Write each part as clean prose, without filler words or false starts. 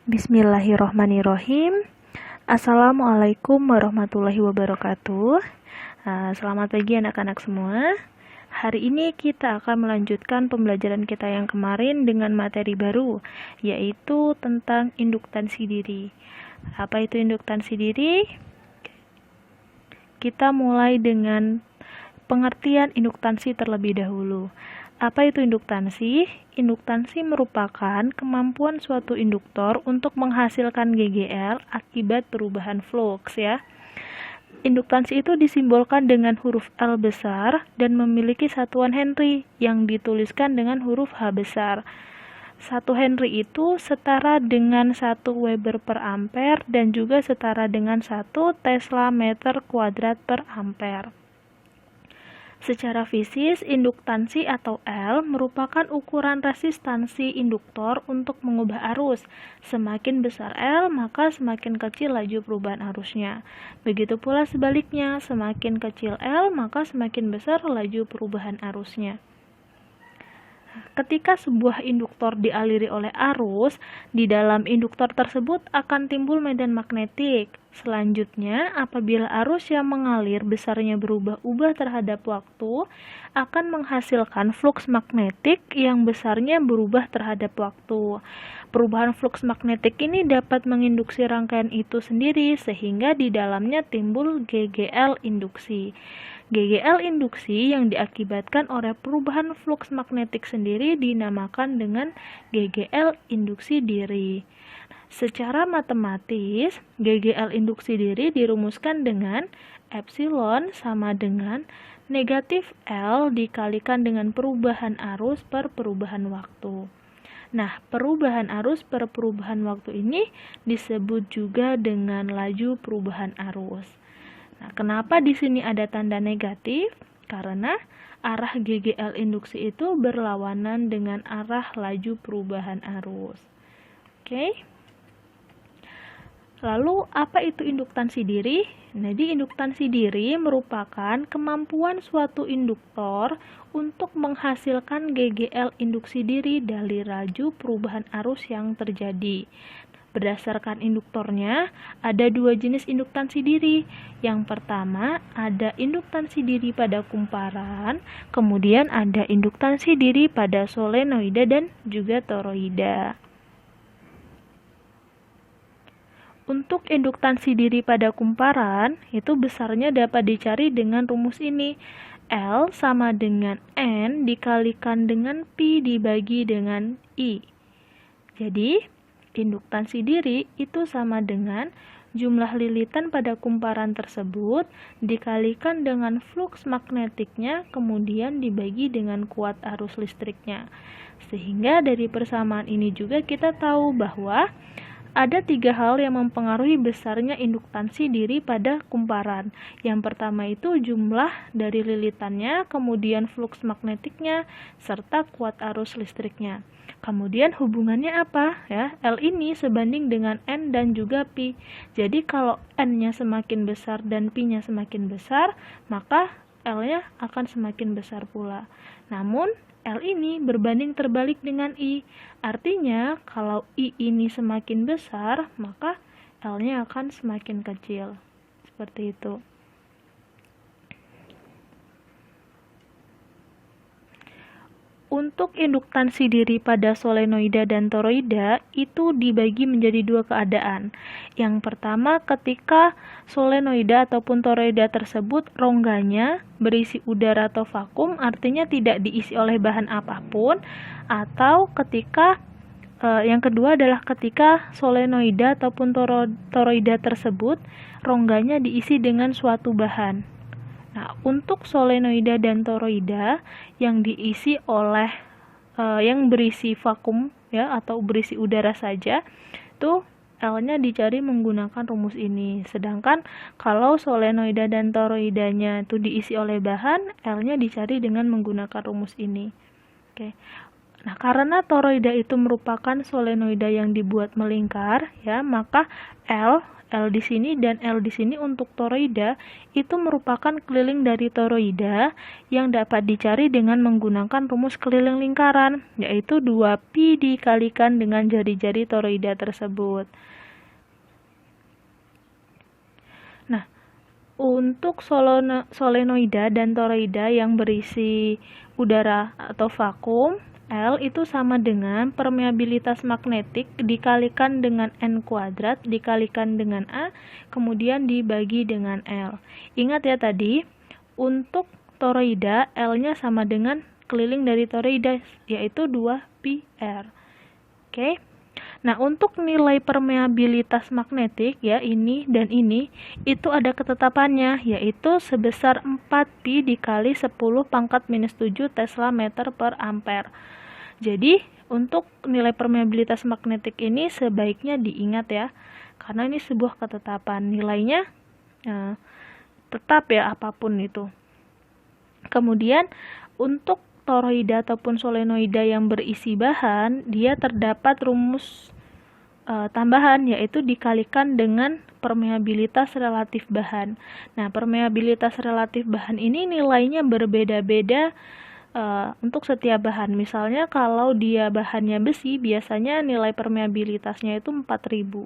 Bismillahirrohmanirrohim. Assalamualaikum warahmatullahi wabarakatuh. Selamat pagi anak-anak semua. Hari ini kita akan melanjutkan pembelajaran kita yang kemarin dengan materi baru, yaitu tentang induktansi diri. Apa itu induktansi diri? Kita mulai dengan pengertian induktansi terlebih dahulu. Apa itu induktansi? Induktansi merupakan kemampuan suatu induktor untuk menghasilkan GGL akibat perubahan flux ya. Induktansi itu disimbolkan dengan huruf L besar dan memiliki satuan Henry yang dituliskan dengan huruf H besar. 1 Henry itu setara dengan 1 Weber per ampere dan juga setara dengan 1 Tesla meter kuadrat per ampere. Secara fisis, induktansi atau L merupakan ukuran resistansi induktor untuk mengubah arus. Semakin besar L, maka semakin kecil laju perubahan arusnya. Begitu pula sebaliknya, semakin kecil L, maka semakin besar laju perubahan arusnya. Ketika sebuah induktor dialiri oleh arus, di dalam induktor tersebut akan timbul medan magnetik. Selanjutnya, apabila arus yang mengalir besarnya berubah-ubah terhadap waktu, akan menghasilkan flux magnetik yang besarnya berubah terhadap waktu. Perubahan flux magnetik ini dapat menginduksi rangkaian itu sendiri, sehingga di dalamnya timbul GGL induksi. GGL induksi yang diakibatkan oleh perubahan flux magnetik sendiri dinamakan dengan GGL induksi diri. Secara matematis, GGL induksi diri dirumuskan dengan epsilon sama dengan negatif L dikalikan dengan perubahan arus per perubahan waktu. Nah, perubahan arus per perubahan waktu ini disebut juga dengan laju perubahan arus. Nah, kenapa di sini ada tanda negatif? Karena arah GGL induksi itu berlawanan dengan arah laju perubahan arus. Oke. Lalu, apa itu induktansi diri? Jadi, induktansi diri merupakan kemampuan suatu induktor untuk menghasilkan GGL induksi diri dari laju perubahan arus yang terjadi. Berdasarkan induktornya, ada 2 jenis induktansi diri. Yang pertama, ada induktansi diri pada kumparan, kemudian ada induktansi diri pada solenoida dan juga toroida. Untuk induktansi diri pada kumparan, itu besarnya dapat dicari dengan rumus ini. L sama dengan N dikalikan dengan Pi dibagi dengan I. Jadi, induktansi diri itu sama dengan jumlah lilitan pada kumparan tersebut dikalikan dengan flux magnetiknya kemudian dibagi dengan kuat arus listriknya. Sehingga dari persamaan ini juga kita tahu bahwa ada 3 hal yang mempengaruhi besarnya induktansi diri pada kumparan. Yang pertama itu jumlah dari lilitannya, kemudian flux magnetiknya, serta kuat arus listriknya. Kemudian hubungannya apa? Ya, L ini sebanding dengan N dan juga Pi. Jadi kalau N-nya semakin besar dan Pi-nya semakin besar, maka L-nya akan semakin besar pula. Namun L ini berbanding terbalik dengan I. Artinya, kalau I ini semakin besar, maka L-nya akan semakin kecil. Seperti itu. Untuk induktansi diri pada solenoida dan toroida itu dibagi menjadi 2 keadaan. Yang pertama, ketika solenoida ataupun toroida tersebut rongganya berisi udara atau vakum, artinya tidak diisi oleh bahan apapun, atau ketika yang kedua adalah ketika solenoida ataupun toroida tersebut rongganya diisi dengan suatu bahan. Nah, untuk solenoida dan toroida yang diisi oleh yang berisi vakum ya atau berisi udara saja, itu L-nya dicari menggunakan rumus ini. Sedangkan kalau solenoida dan toroidanya itu diisi oleh bahan, L-nya dicari dengan menggunakan rumus ini. Oke. Nah, karena toroida itu merupakan solenoida yang dibuat melingkar, ya, maka L di sini dan L di sini untuk toroida itu merupakan keliling dari toroida yang dapat dicari dengan menggunakan rumus keliling lingkaran, yaitu 2pi dikalikan dengan jari-jari toroida tersebut. Nah, untuk solenoida dan toroida yang berisi udara atau vakum, L itu sama dengan permeabilitas magnetik dikalikan dengan N kuadrat dikalikan dengan A, kemudian dibagi dengan L. Ingat ya tadi, untuk toroida L-nya sama dengan keliling dari toroida, yaitu 2pi R. Oke. Nah, untuk nilai permeabilitas magnetik, ya, ini dan ini, itu ada ketetapannya, yaitu sebesar 4pi dikali 10 pangkat minus 7 Tesla meter per ampere. Jadi, untuk nilai permeabilitas magnetik ini sebaiknya diingat ya, karena ini sebuah ketetapan. Nilainya tetap ya, apapun itu. Kemudian, untuk toroida ataupun solenoida yang berisi bahan, dia terdapat rumus tambahan, yaitu dikalikan dengan permeabilitas relatif bahan. Nah, permeabilitas relatif bahan ini nilainya berbeda-beda untuk setiap bahan. Misalnya kalau dia bahannya besi, biasanya nilai permeabilitasnya itu 4000.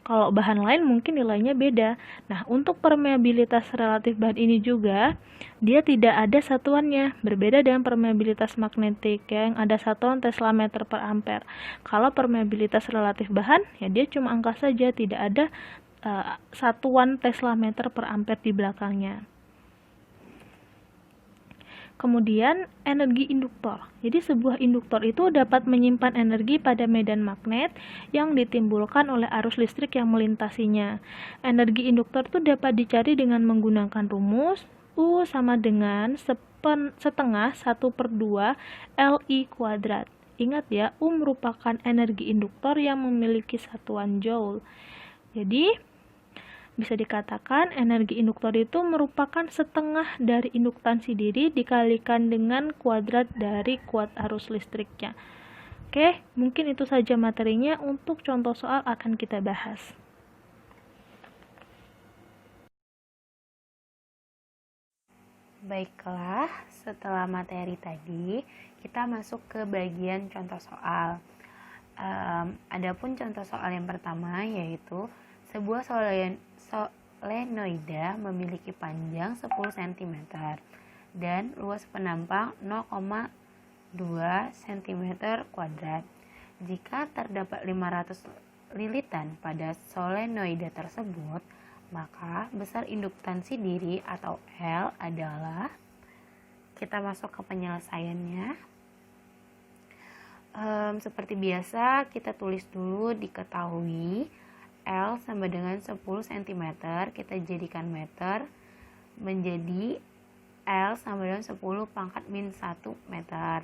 Kalau bahan lain mungkin nilainya beda. Nah, untuk permeabilitas relatif bahan ini juga, dia tidak ada satuannya. Berbeda dengan permeabilitas magnetik yang ada satuan Tesla meter per ampere. Kalau permeabilitas relatif bahan, ya dia cuma angka saja, tidak ada satuan Tesla meter per ampere di belakangnya. Kemudian, energi induktor. Jadi, sebuah induktor itu dapat menyimpan energi pada medan magnet yang ditimbulkan oleh arus listrik yang melintasinya. Energi induktor itu dapat dicari dengan menggunakan rumus U sama dengan setengah 1/2 Li kuadrat. Ingat ya, U merupakan energi induktor yang memiliki satuan joule. Jadi, bisa dikatakan energi induktor itu merupakan setengah dari induktansi diri dikalikan dengan kuadrat dari kuat arus listriknya. Oke, mungkin itu saja materinya. Untuk contoh soal akan kita bahas. Baiklah, setelah materi tadi, kita masuk ke bagian contoh soal. Adapun contoh soal yang pertama yaitu sebuah solenoida memiliki panjang 10 cm dan luas penampang 0,2 cm kuadrat. Jika terdapat 500 lilitan pada solenoida tersebut, maka besar induktansi diri atau L adalah, kita masuk ke penyelesaiannya. Seperti biasa, kita tulis dulu diketahui L sama dengan 10 cm, kita jadikan meter, menjadi L sama dengan 10 pangkat min 1 meter.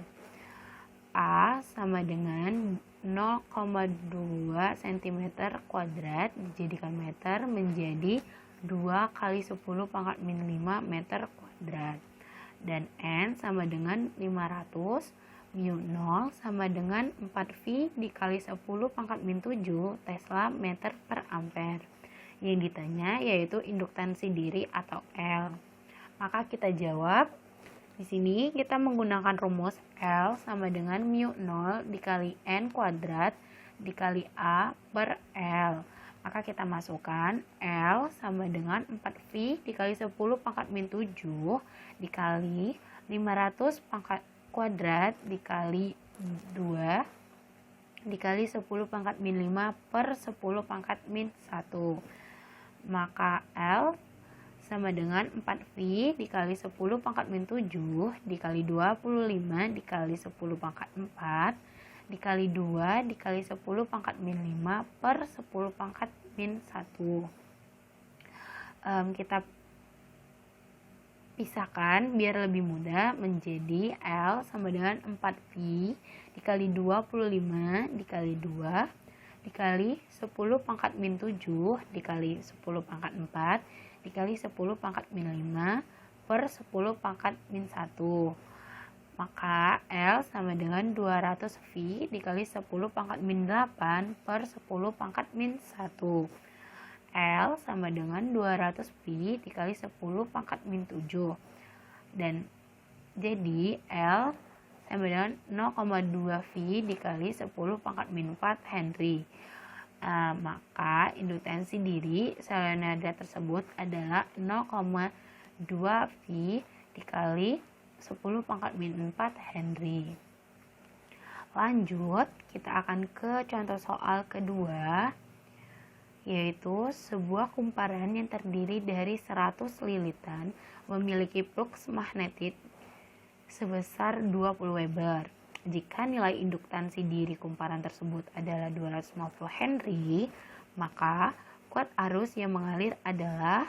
A sama dengan 0,2 cm kuadrat dijadikan meter, menjadi 2 kali 10 pangkat min 5 meter kuadrat. Dan N sama dengan 500, mu 0 sama dengan 4V dikali 10 pangkat min 7 Tesla meter per ampere. Yang ditanya yaitu induktansi diri atau L. Maka kita jawab, di sini kita menggunakan rumus L sama dengan mu 0 dikali N kuadrat dikali A per L. Maka kita masukkan L sama dengan 4V dikali 10 pangkat min 7 dikali 500 pangkat kuadrat dikali 2 dikali 10 pangkat min 5 per 10 pangkat min 1. Maka L sama dengan 4V dikali 10 pangkat min 7 dikali 25 dikali 10 pangkat 4 dikali 2 dikali 10 pangkat min 5 per 10 pangkat min 1. Kita pisahkan biar lebih mudah, menjadi L sama dengan 4V dikali 25 dikali 2 dikali 10 pangkat min 7 dikali 10 pangkat 4 dikali 10 pangkat min 5 per 10 pangkat min 1. Maka L sama dengan 200V dikali 10 pangkat min 8 per 10 pangkat min 1. L sama dengan 200V dikali 10 pangkat min 7. Dan jadi L sama dengan 0,2V dikali 10 pangkat min 4 Henry. Maka induktansi diri solenoida tersebut adalah 0,2V dikali 10 pangkat min 4 Henry. Lanjut, kita akan ke contoh soal kedua, yaitu sebuah kumparan yang terdiri dari 100 lilitan memiliki flux magnetik sebesar 20 Weber. Jika nilai induktansi diri kumparan tersebut adalah 250 Henry, maka kuat arus yang mengalir adalah,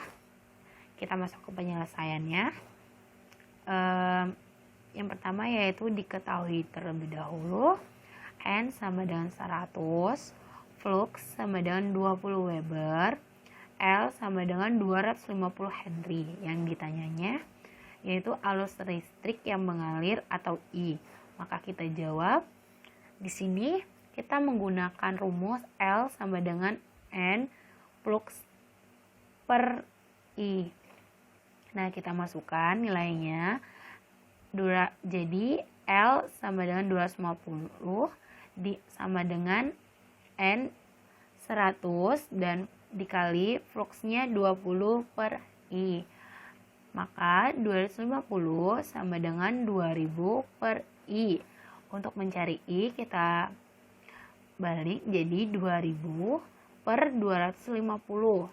kita masuk ke penyelesaiannya. Yang pertama yaitu diketahui terlebih dahulu N sama dengan 100, flux sama dengan 20 Weber, L sama dengan 250 Henry. Yang ditanyanya yaitu arus listrik yang mengalir atau I. Maka kita jawab di sini kita menggunakan rumus L sama dengan N flux per I. Nah, kita masukkan nilainya. Jadi L sama dengan 250 sama dengan N 100 dan dikali fluxnya 20 per I. Maka 250 sama dengan 2000 per I. Untuk mencari I kita balik jadi 2000 per 250.